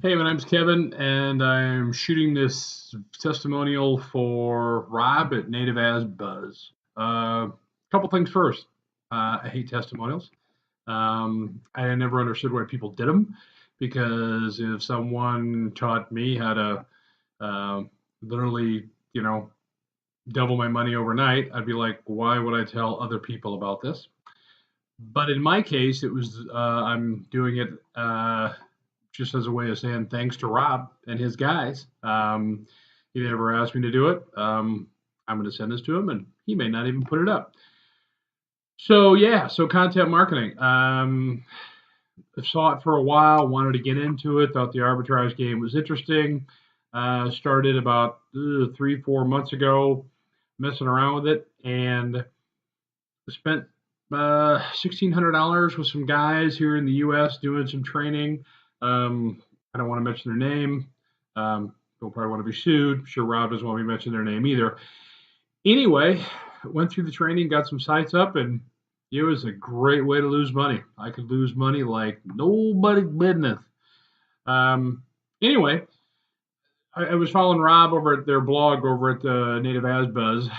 Hey, my name's Kevin, and I'm shooting this testimonial for Rob at NativeAdBuzz. Couple things first. I hate testimonials. I never understood why people did them, because if someone taught me how to literally, double my money overnight, I'd be like, why would I tell other people about this? But in my case, it was I'm doing it just as a way of saying thanks to Rob and his guys. He never asked me to do it. I'm going to send this to him, and he may not even put it up. So yeah, so content marketing. I saw it for a while, wanted to get into it, thought the arbitrage game was interesting. Started about 3-4 months ago, messing around with it, and spent $1,600 with some guys here in the U.S. doing some training. I don't want to mention their name. They'll probably want to be sued. I'm sure Rob doesn't want me to mention their name either. Anyway, went through the training, got some sites up, and it was a great way to lose money. I could lose money like nobody's business. Anyway, I was following Rob over at their blog over at NativeAdBuzz,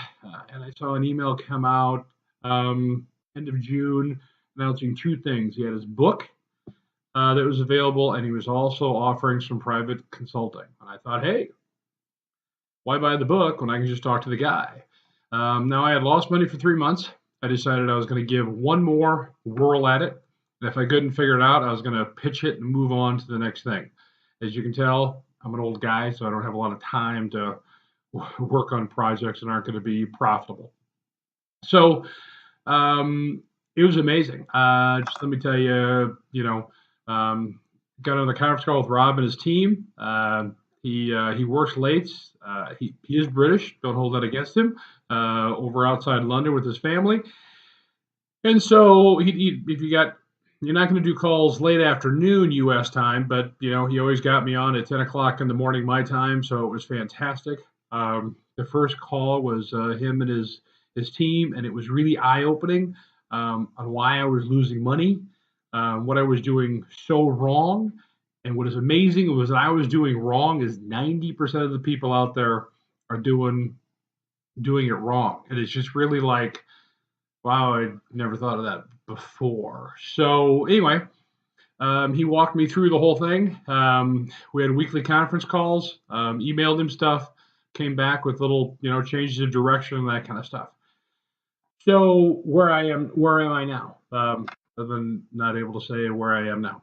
and I saw an email come out end of June announcing two things. He had his book that was available, and he was also offering some private consulting. And I thought, hey, why buy the book when I can just talk to the guy? Now, I had lost money for 3 months. I decided I was going to give one more whirl at it. And if I couldn't figure it out, I was going to pitch it and move on to the next thing. As you can tell, I'm an old guy, so I don't have a lot of time to work on projects that aren't going to be profitable. So it was amazing. Just let me tell you, got on the conference call with Rob and his team. He works late. He is British. Don't hold that against him. Over outside London with his family. And so you're not going to do calls late afternoon U.S. time, but he always got me on at 10 o'clock in the morning my time, so it was fantastic. The first call was him and his team, and it was really eye-opening on why I was losing money, what I was doing so wrong. And what is amazing was that I was doing wrong is 90% of the people out there are doing it wrong. And it's just really like, wow, I never thought of that before. So anyway, he walked me through the whole thing. We had weekly conference calls, emailed him stuff, came back with little, changes of direction and that kind of stuff. So where am I now? Other than not able to say where I am now.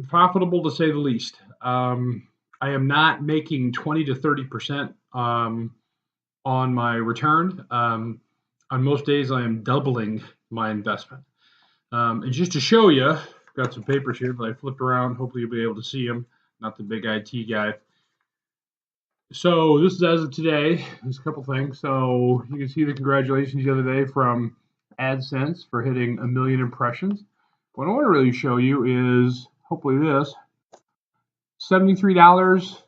Profitable to say the least. I am not making 20 to 30% on my return. On most days, I am doubling my investment. And just to show you, I've got some papers here that I flipped around. Hopefully, you'll be able to see them. Not the big IT guy. So this is as of today. There's a couple things. So you can see the congratulations the other day from AdSense for hitting 1 million impressions. What I want to really show you is hopefully this $73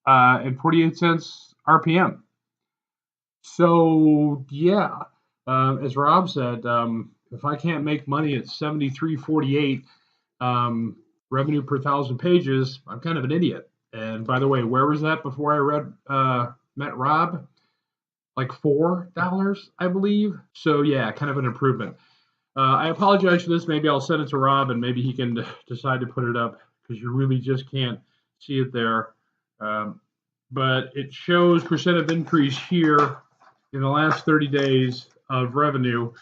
and 48 cents RPM. So yeah, as Rob said, if I can't make money at 73.48 revenue per 1,000 pages, I'm kind of an idiot. And by the way, where was that before I met Rob? Like $4, I believe. So yeah, kind of an improvement. I apologize for this. Maybe I'll send it to Rob, and maybe he can decide to put it up, because you really just can't see it there. But it shows percent of increase here in the last 30 days of revenue,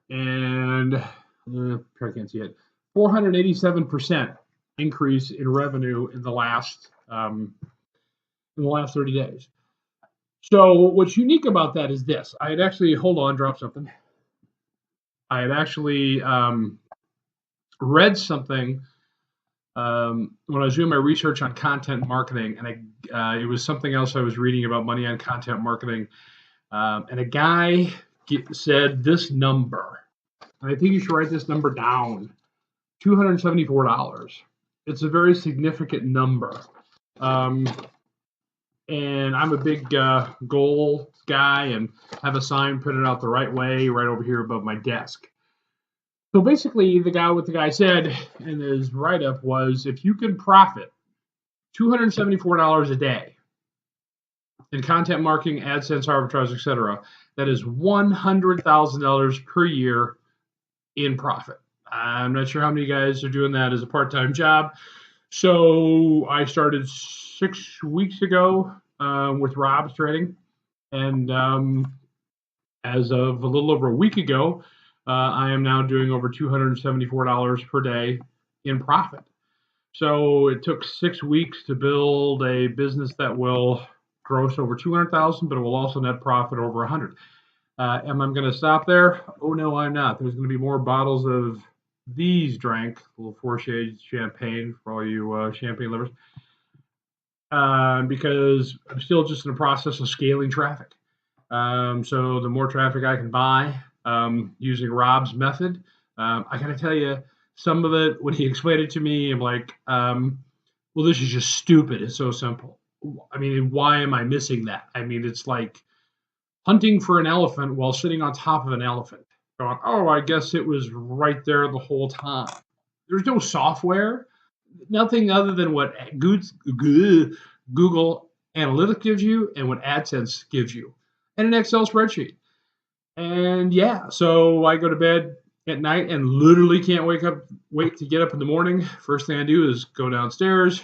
and I can't see it. 487% increase in revenue in the last 30 days. So what's unique about that is this. I had actually, drop something. I had actually read something when I was doing my research on content marketing, and it was something else I was reading about money on content marketing, and a guy said this number, and I think you should write this number down, $274. It's a very significant number. And I'm a big goal guy and have a sign printed out the right way right over here above my desk. So basically, what the guy said in his write-up was, if you can profit $274 a day in content marketing, AdSense, arbitrage, etc. That is $100,000 per year in profit. I'm not sure how many guys are doing that as a part-time job. So I started 6 weeks ago with Rob's trading, and as of a little over a week ago, I am now doing over $274 per day in profit. So it took 6 weeks to build a business that will gross over 200,000, but it will also net profit over 100. Am I going to stop there? Oh no, I'm not. There's going to be more bottles of these drank, a little four-shade champagne for all you champagne lovers, because I'm still just in the process of scaling traffic. So the more traffic I can buy using Rob's method, I got to tell you, some of it, when he explained it to me, I'm like, well, this is just stupid. It's so simple. I mean, why am I missing that? I mean, it's like hunting for an elephant while sitting on top of an elephant. Going, oh, I guess it was right there the whole time. There's no software, nothing other than what Google Analytics gives you and what AdSense gives you, and an Excel spreadsheet. And yeah, so I go to bed at night and literally can't wait to get up in the morning. First thing I do is go downstairs,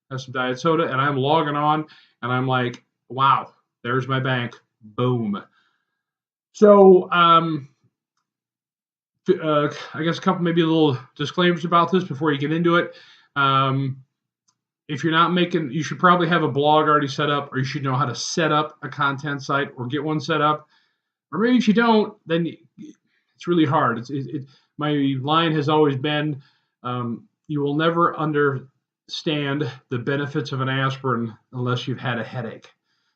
have some diet soda, and I'm logging on, and I'm like, wow, there's my bank. Boom. So I guess a couple maybe little disclaimers about this before you get into it. If you're not making, you should probably have a blog already set up, or you should know how to set up a content site or get one set up. Or maybe if you don't, then it's really hard. My line has always been, you will never understand the benefits of an aspirin unless you've had a headache.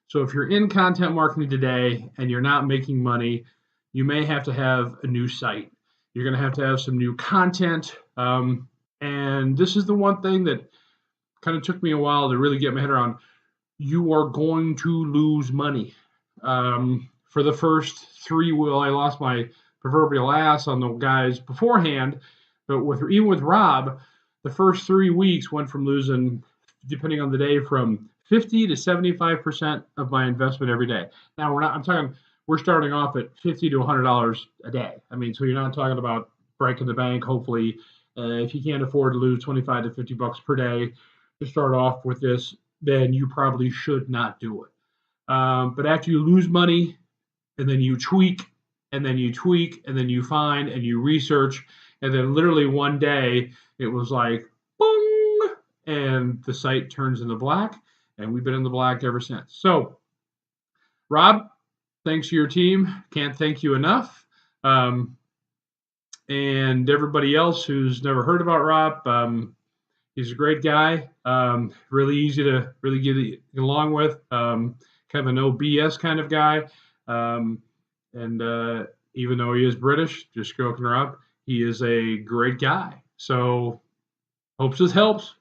So if you're in content marketing today and you're not making money, you may have to have a new site. You're going to have some new content. And this is the one thing that kind of took me a while to really get my head around. You are going to lose money. For the first 3, I lost my proverbial ass on the guys beforehand, but even with Rob, the first 3 weeks went from losing, depending on the day, from 50 to 75% of my investment every day. Now we're starting off at $50 to $100 a day. I mean, so you're not talking about breaking the bank. Hopefully, if you can't afford to lose 25 to 50 bucks per day to start off with this, then you probably should not do it. But after you lose money, and then you tweak, and then you tweak, and then you find, and you research, and then literally one day it was like, boom, and the site turns into black, and we've been in the black ever since. So, Rob, thanks to your team. Can't thank you enough. And everybody else who's never heard about Rob, he's a great guy. Really easy to really get along with. Kind of a no BS kind of guy. And even though he is British, just joking around, he is a great guy. So, hopes this helps.